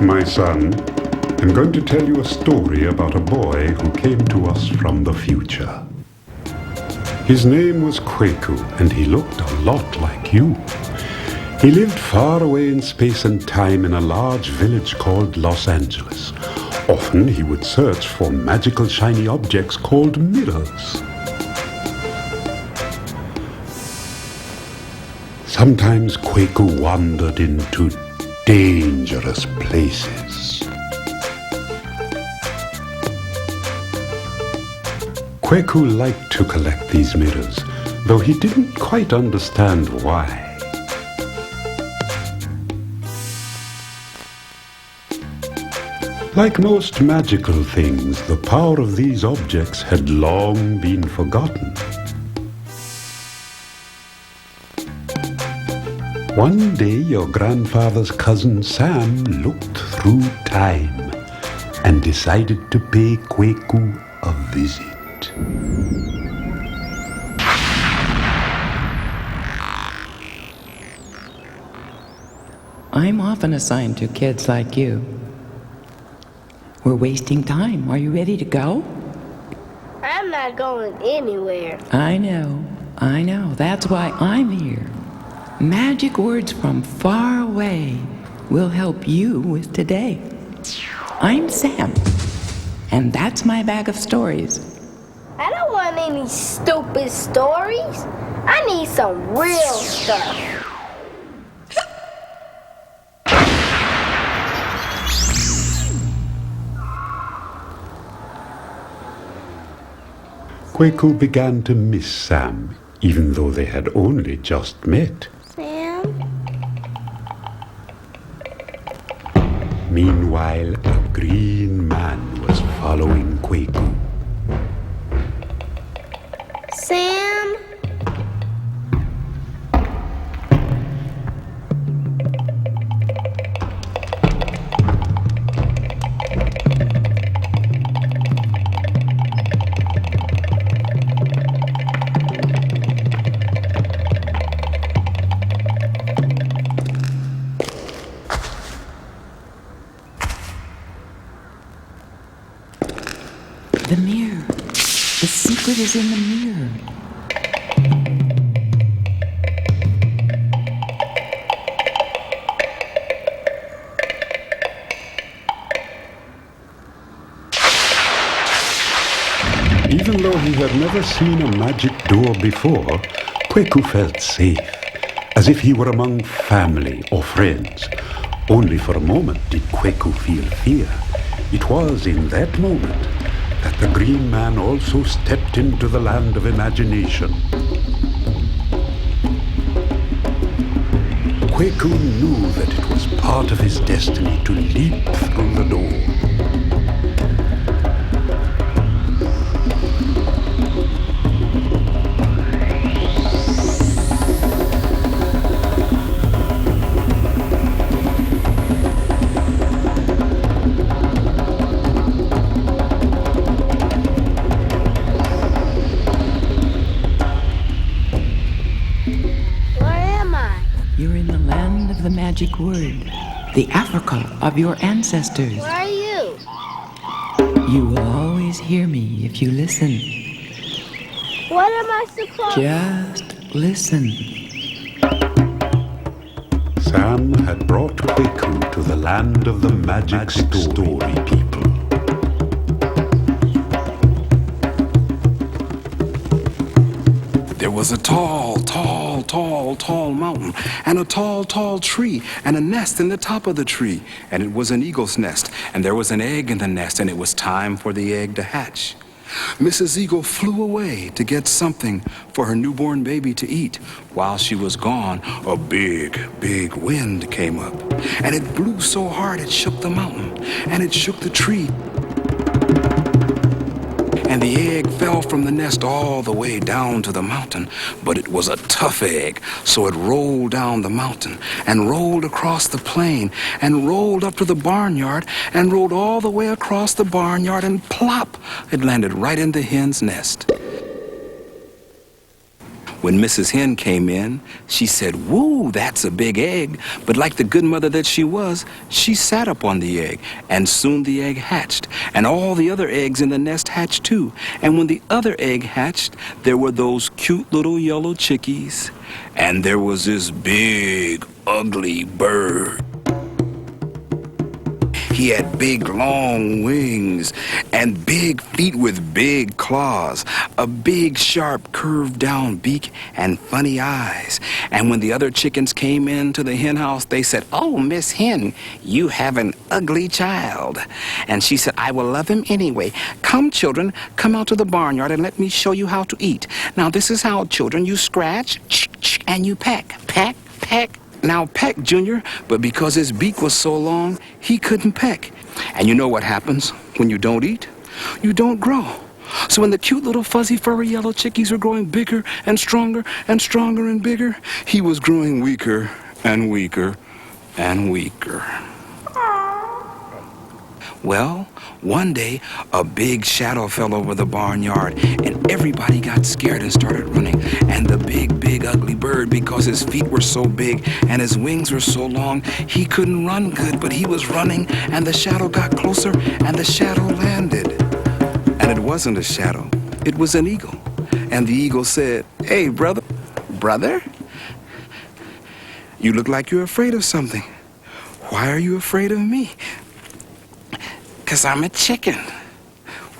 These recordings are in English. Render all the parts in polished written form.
My son, I'm going to tell you a story about a boy who came to us from the future. His name was Kweku, and he looked a lot like you. He lived far away in space and time in a large village called Los Angeles. Often he would search for magical shiny objects called mirrors. Sometimes Kweku wandered into dangerous places. Kweku liked to collect these mirrors, though he didn't quite understand why. Like most magical things, the power of these objects had long been forgotten. One day, your grandfather's cousin Sam looked through time and decided to pay Kweku a visit. I'm often assigned to kids like you. We're wasting time. Are you ready to go? I'm not going anywhere. I know. That's why I'm here. Magic words from far away will help you with today. I'm Sam, and that's my bag of stories. I don't want any stupid stories. I need some real stuff. Kweku began to miss Sam, even though they had only just met. Sam? Meanwhile, a green man was following Kweku. Sam? The mirror. The secret is in the mirror. Even though he had never seen a magic door before, Kweku felt safe, as if he were among family or friends. Only for a moment did Kweku feel fear. It was in that moment that the green man also stepped into the land of imagination. Kweku knew that it was part of his destiny to leap through the door. You're in the land of the magic word, the Africa of your ancestors. Where are you? You will always hear me if you listen. What am I supposed to... Just listen. Sam had brought Kweku to the land of the magic story people. There was a tall mountain, and a tall tree, and a nest in the top of the tree, and it was an eagle's nest, and there was an egg in the nest, and it was time for the egg to hatch. Mrs. Eagle flew away to get something for her newborn baby to eat. While she was gone, a big wind came up, and it blew so hard it shook the mountain, and it shook the tree. And the egg fell from the nest all the way down to the mountain. But it was a tough egg, so it rolled down the mountain and rolled across the plain and rolled up to the barnyard and rolled all the way across the barnyard, and plop, it landed right in the hen's nest. When Mrs. Hen came in, she said, "Woo, that's a big egg." But like the good mother that she was, she sat up on the egg, and soon the egg hatched, and all the other eggs in the nest hatched too. And when the other egg hatched, there were those cute little yellow chickies, and there was this big, ugly bird. He had big, long wings and big feet with big claws, a big, sharp, curved down beak, and funny eyes. And when the other chickens came into the hen house, they said, "Oh, Miss Hen, you have an ugly child." And she said, "I will love him anyway. Come, children, come out to the barnyard and let me show you how to eat. Now, this is how, children, you scratch, and you peck, peck, peck. Now peck, Junior," but because his beak was so long, he couldn't peck. And you know what happens when you don't eat? You don't grow. So when the cute little fuzzy furry yellow chickies were growing bigger and stronger and stronger and bigger, he was growing weaker and weaker and weaker. Well, one day, a big shadow fell over the barnyard, and everybody got scared and started running. And the big, big, ugly bird, because his feet were so big and his wings were so long, he couldn't run good, but he was running, and the shadow got closer, and the shadow landed. And it wasn't a shadow, it was an eagle. And the eagle said, "Hey, brother, you look like you're afraid of something. Why are you afraid of me?" "'Cause I'm a chicken."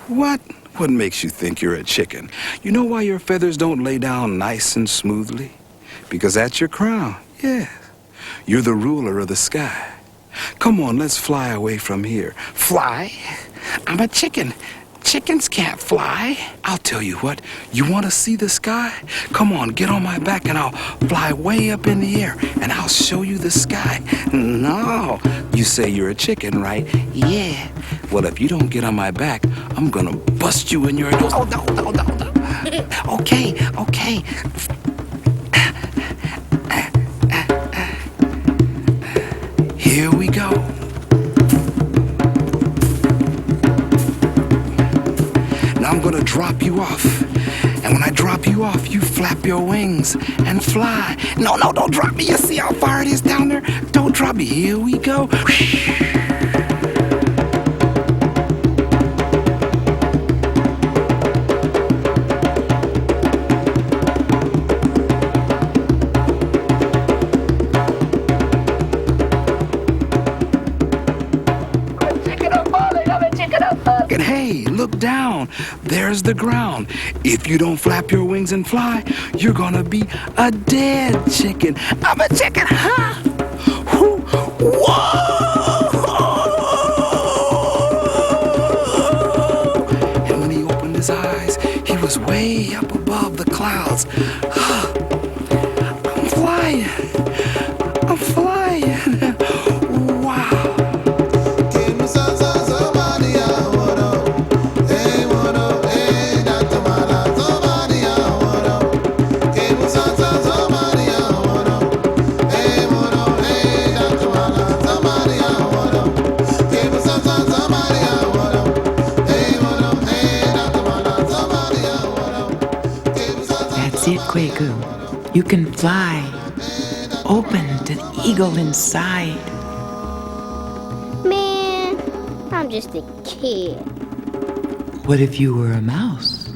"What? What makes you think you're a chicken? You know why your feathers don't lay down nice and smoothly? Because that's your crown, yes. You're the ruler of the sky. Come on, let's fly away from here." "Fly? I'm a chicken. Chickens can't fly." "I'll tell you what, you want to see the sky? Come on, get on my back and I'll fly way up in the air and I'll show you the sky." "No, you say you're a chicken, right?" "Yeah." "Well, if you don't get on my back, I'm gonna bust you in your nose." "Oh, no. Okay. Here we go. Now I'm gonna drop you off. And when I drop you off, you flap your wings and fly. No, don't drop me. You see how far it is down there? Don't drop me. Here we go. And hey, look down. There's the ground. If you don't flap your wings and fly, you're gonna be a dead chicken. I'm a chicken, huh? Whoa! And when he opened his eyes, he was way up above the clouds. I'm flying. Wow. That's it, Kwaku. You can fly. Open to the eagle inside. Man, I'm just a kid. What if you were a mouse?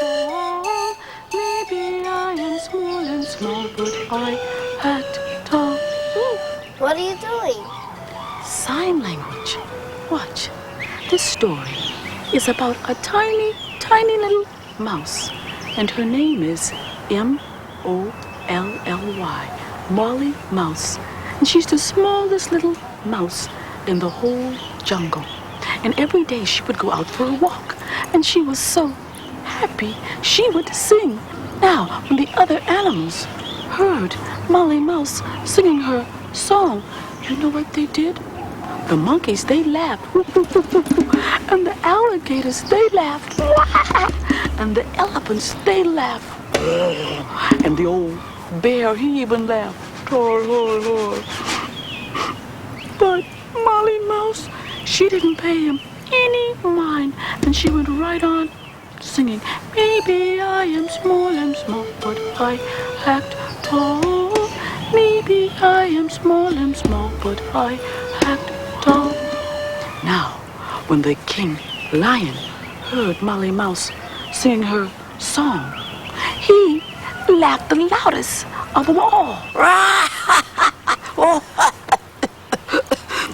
Oh, maybe I am small, but I had tall. What are you doing? Sign language. Watch. This story is about a tiny, tiny little mouse, and her name is M-O-L-L-Y, Molly Mouse. And she's the smallest little mouse in the whole jungle. And every day she would go out for a walk, and she was so happy she would sing. Now, when the other animals heard Molly Mouse singing her song, you know what they did? The monkeys, they laughed. And the alligators, they laughed. And the elephants, they laughed. And the old bear, he even laughed. But Molly Mouse, she didn't pay him any mind. And she went right on singing, maybe I am small, but I act tall. Maybe I am small, but I act tall. Now, when the King Lion heard Molly Mouse sing her song, he laughed the loudest of them all.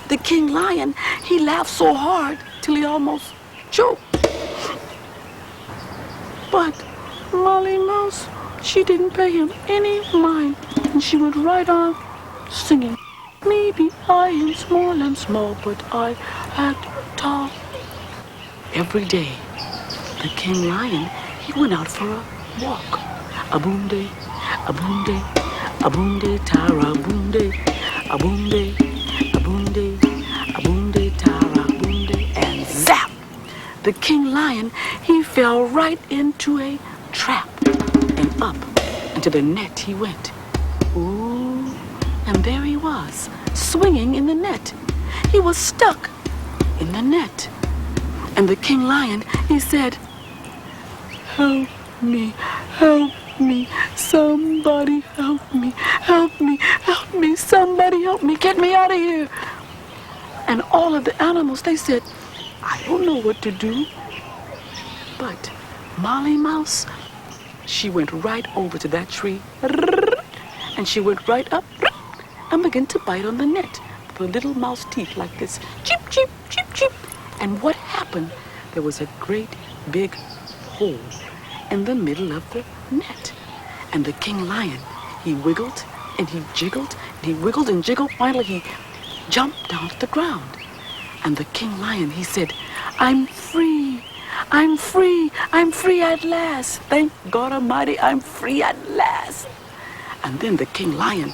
The King Lion, he laughed so hard till he almost choked. But Molly Mouse, she didn't pay him any mind, and she went right on singing, maybe I am small, but I act tall. Every day, the King Lion, he went out for a walk. A boom day, a boom day, a boom day, tara boom day, a boom day, a boom day, a boom day, tara boom day, and zap! The King Lion, he fell right into a trap, and up into the net he went. Ooh, and there he was, swinging in the net. He was stuck in the net. And the King Lion, he said, help me, somebody help me, somebody help me, get me out of here. And all of the animals, they said, I don't know what to do. But Molly Mouse, she went right over to that tree, and she went right up and began to bite on the net with her little mouse teeth like this, chip, chip, chip, chip. And what happened? There was a great big hole in the middle of the net. And the King Lion, he wiggled and he jiggled and he wiggled and jiggled. Finally, he jumped down to the ground. And the King Lion, he said, I'm free, I'm free, I'm free at last. Thank God Almighty, I'm free at last. And then the King Lion,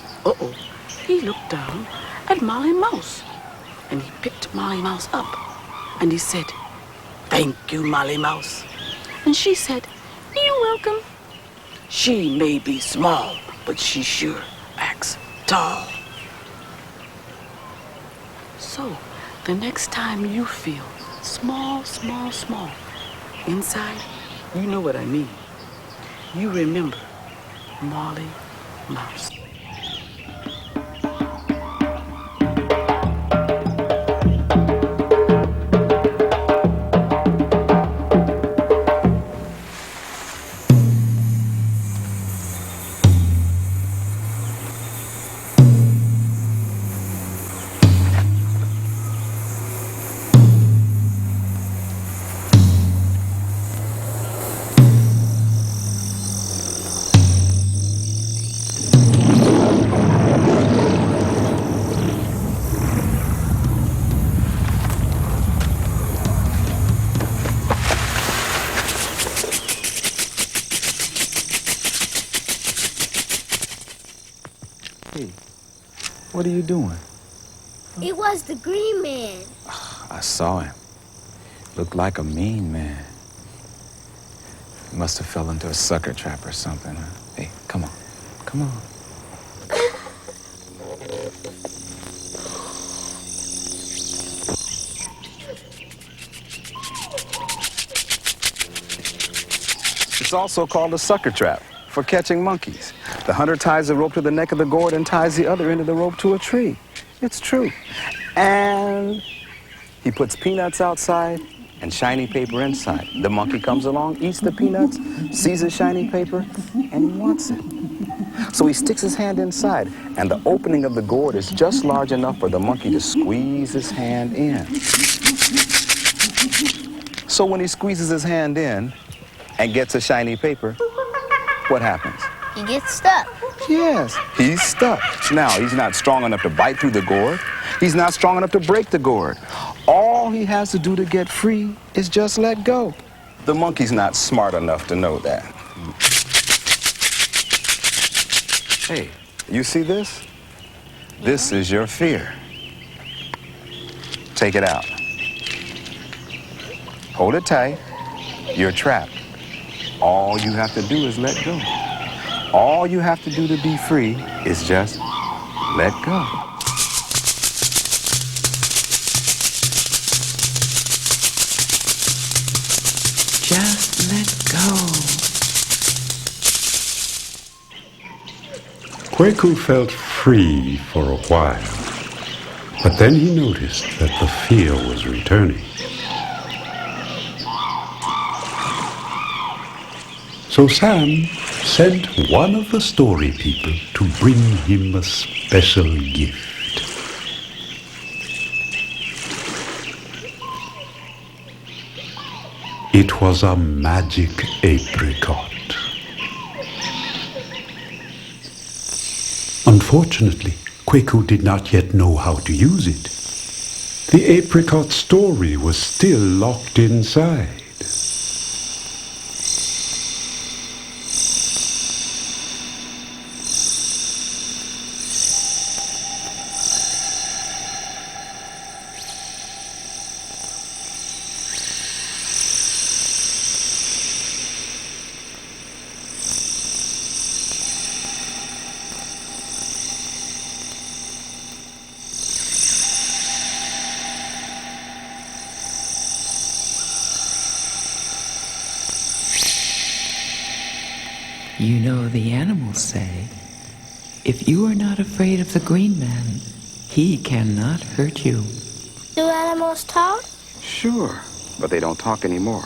he looked down at Molly Mouse. And he picked Molly Mouse up. And he said, thank you, Molly Mouse. And she said, you're welcome. She may be small, but she sure acts tall. So, the next time you feel small, small, small inside, you know what I mean. You remember Molly Mouse. Hey, what are you doing? It was the Green Man. I saw him. Looked like a mean man. Must have fell into a sucker trap or something, huh? Hey, come on. Come on. It's also called a sucker trap for catching monkeys. The hunter ties the rope to the neck of the gourd and ties the other end of the rope to a tree. It's true. And he puts peanuts outside and shiny paper inside. The monkey comes along, eats the peanuts, sees the shiny paper, and he wants it. So he sticks his hand inside, and the opening of the gourd is just large enough for the monkey to squeeze his hand in. So when he squeezes his hand in and gets a shiny paper, what happens? He gets stuck. Yes, he's stuck. Now, he's not strong enough to bite through the gourd. He's not strong enough to break the gourd. All he has to do to get free is just let go. The monkey's not smart enough to know that. Hey, you see this? This is your fear. Take it out. Hold it tight. You're trapped. All you have to do is let go. All you have to do to be free is just let go. Just let go. Kwaku felt free for a while, but then he noticed that the fear was returning. So Sam sent one of the story people to bring him a special gift. It was a magic apricot. Unfortunately, Kwaku did not yet know how to use it. The apricot story was still locked inside. You know, the animals say, if you are not afraid of the green man, he cannot hurt you. Do animals talk? Sure, but they don't talk anymore.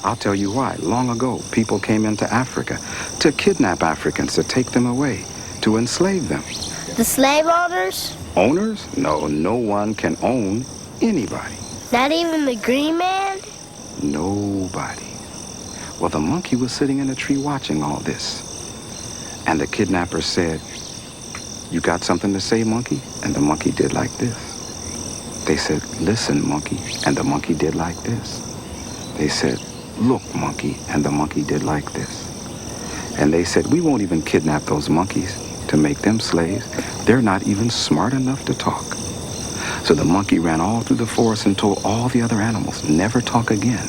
I'll tell you why. Long ago, people came into Africa to kidnap Africans, to take them away, to enslave them. The slave owners? Owners? No, no one can own anybody. Not even the green man? Nobody. Well, the monkey was sitting in a tree watching all this. And the kidnapper said, "You got something to say, monkey?" And the monkey did like this. They said, "Listen, monkey." And the monkey did like this. They said, "Look, monkey." And the monkey did like this. And they said, "We won't even kidnap those monkeys to make them slaves. They're not even smart enough to talk." So the monkey ran all through the forest and told all the other animals, never talk again.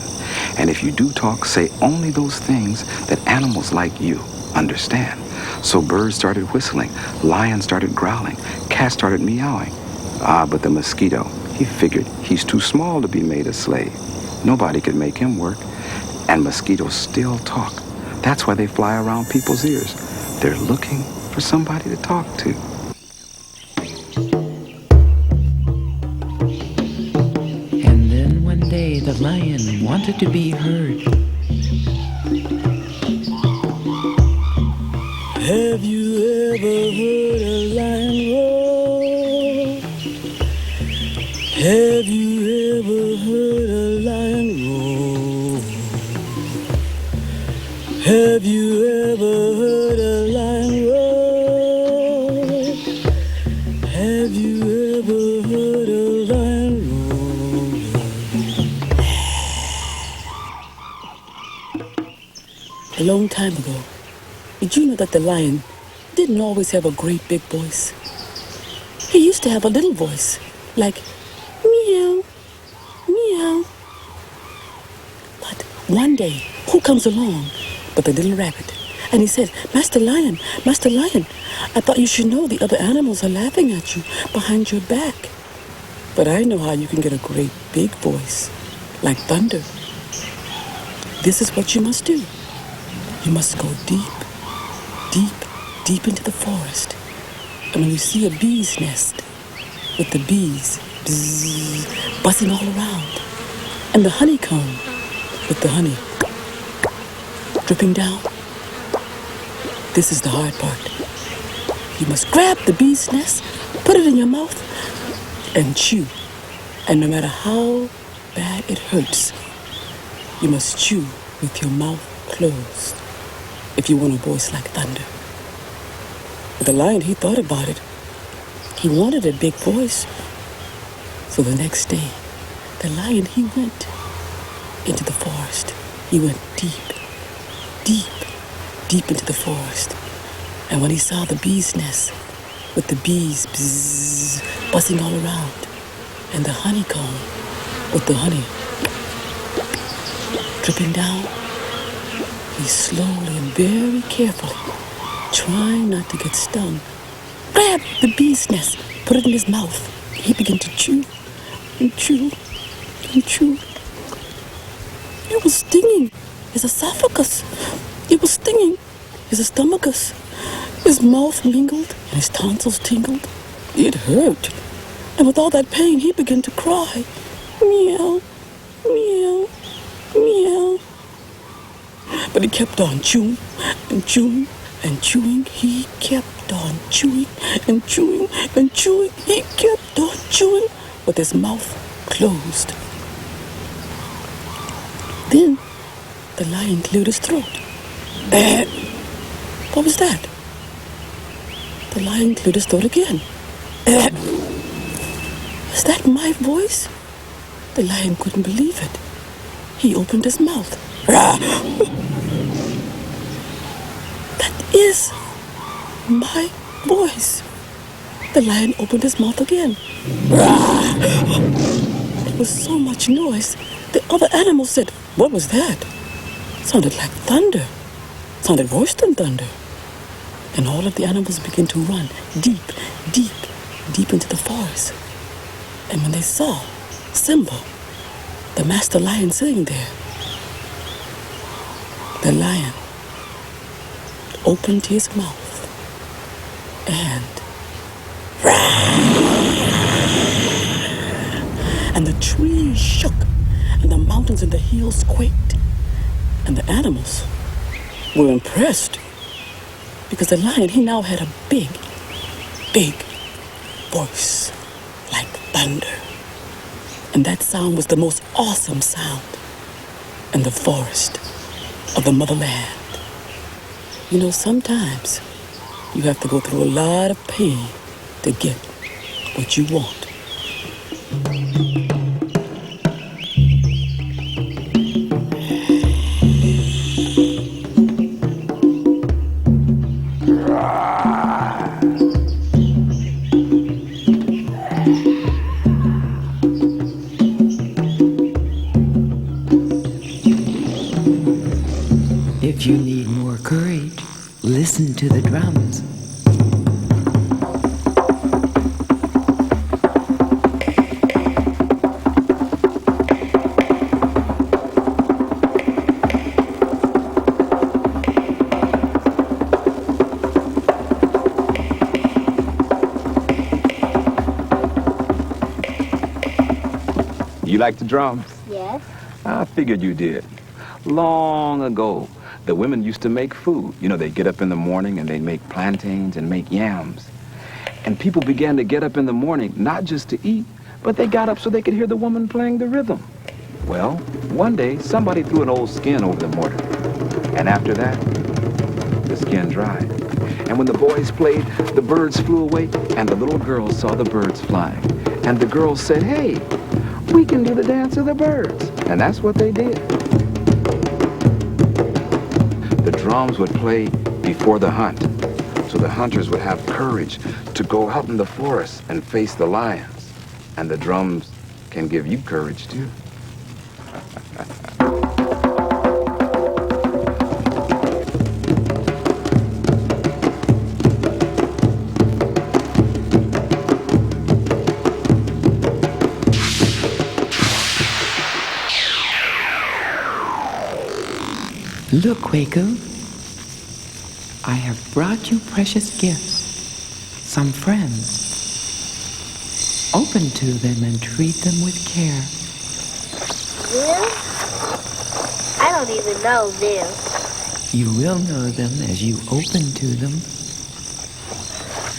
And if you do talk, say only those things that animals like you understand. So birds started whistling, lions started growling, cats started meowing. But the mosquito, he figured he's too small to be made a slave. Nobody could make him work. And mosquitoes still talk. That's why they fly around people's ears. They're looking for somebody to talk to. The lion wanted to be heard. Have you ever heard a lion roar? Have you ever heard a lion roar? Have you ever heard a lion roar? Have you ever heard a lion roar? A long time ago, did you know that the lion didn't always have a great big voice? He used to have a little voice, like meow, meow. But one day, who comes along but the little rabbit? And he said, Master Lion, I thought you should know the other animals are laughing at you behind your back. But I know how you can get a great big voice, like thunder. This is what you must do. You must go deep, deep, deep into the forest. And when you see a bee's nest with the bees bzzz, buzzing all around, and the honeycomb with the honey dripping down, this is the hard part. You must grab the bee's nest, put it in your mouth, and chew. And no matter how bad it hurts, you must chew with your mouth closed if you want a voice like thunder. But the lion, he thought about it. He wanted a big voice. So the next day, the lion, he went into the forest. He went deep, deep, deep into the forest. And when he saw the bee's nest with the bees bzzz, buzzing all around, and the honeycomb with the honey dripping down, he slowly and very carefully, trying not to get stung, grabbed the bee's nest, put it in his mouth. He began to chew and chew and chew. It was stinging his esophagus. It was stinging his stomachus. His mouth mingled and his tonsils tingled. It hurt. And with all that pain, he began to cry. Meow, meow, meow. But he kept on chewing and chewing and chewing. He kept on chewing and chewing and chewing. He kept on chewing with his mouth closed. Then the lion cleared his throat. What was that? The lion cleared his throat again. Was that my voice? The lion couldn't believe it. He opened his mouth. That is my voice. The lion opened his mouth again. It was so much noise. The other animals said, "What was that?" Sounded like thunder. Sounded worse than thunder. And all of the animals began to run deep, deep, deep into the forest. And when they saw Simba, the master lion, sitting there, the lion opened his mouth and the trees shook and the mountains and the hills quaked. And the animals were impressed because the lion, he now had a big, big voice like thunder. And that sound was the most awesome sound in the forest of the motherland. You know, sometimes you have to go through a lot of pain to get what you want. If you need more courage, listen to the drums. You like the drums? Yes. I figured you did. Long ago, the women used to make food. You know, they'd get up in the morning and they'd make plantains and make yams. And people began to get up in the morning, not just to eat, but they got up so they could hear the woman playing the rhythm. Well, one day, somebody threw an old skin over the mortar. And after that, the skin dried. And when the boys played, the birds flew away, and the little girls saw the birds flying. And the girls said, "Hey, we can do the dance of the birds." And that's what they did. The drums would play before the hunt, so the hunters would have courage to go out in the forest and face the lions. And the drums can give you courage too. Look, Kwaku, I have brought you precious gifts, some friends. Open to them and treat them with care. Them? I don't even know them. You will know them as you open to them.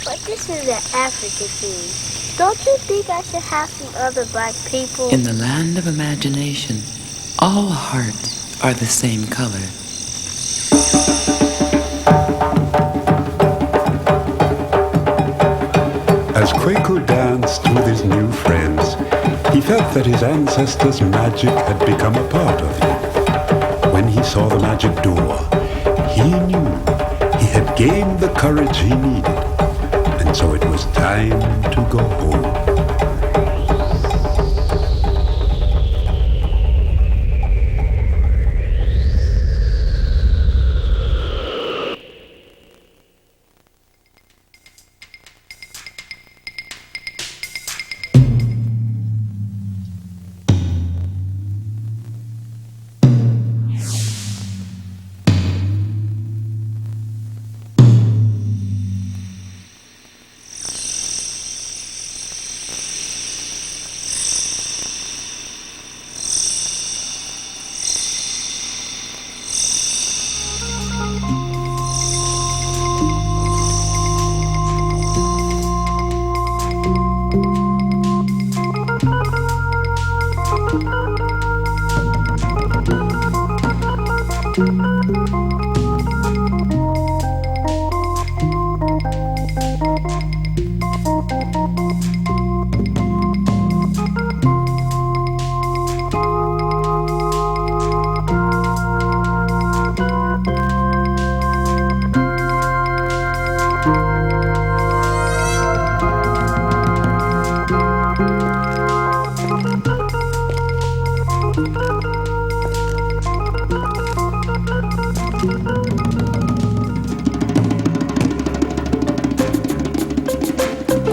But this is an African thing. Don't you think I should have some other black people? In the land of imagination, all hearts are the same color. As Kwaku danced with his new friends, he felt that his ancestors' magic had become a part of him. When he saw the magic door, he knew he had gained the courage he needed, and so it was time to go home.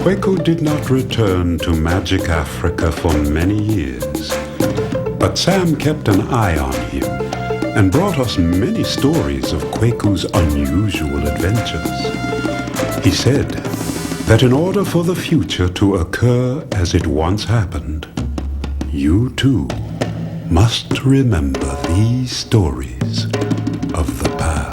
Kwaku did not return to Magic Africa for many years, but Sam kept an eye on him and brought us many stories of Kwaku's unusual adventures. He said that in order for the future to occur as it once happened, you too must remember these stories of the past.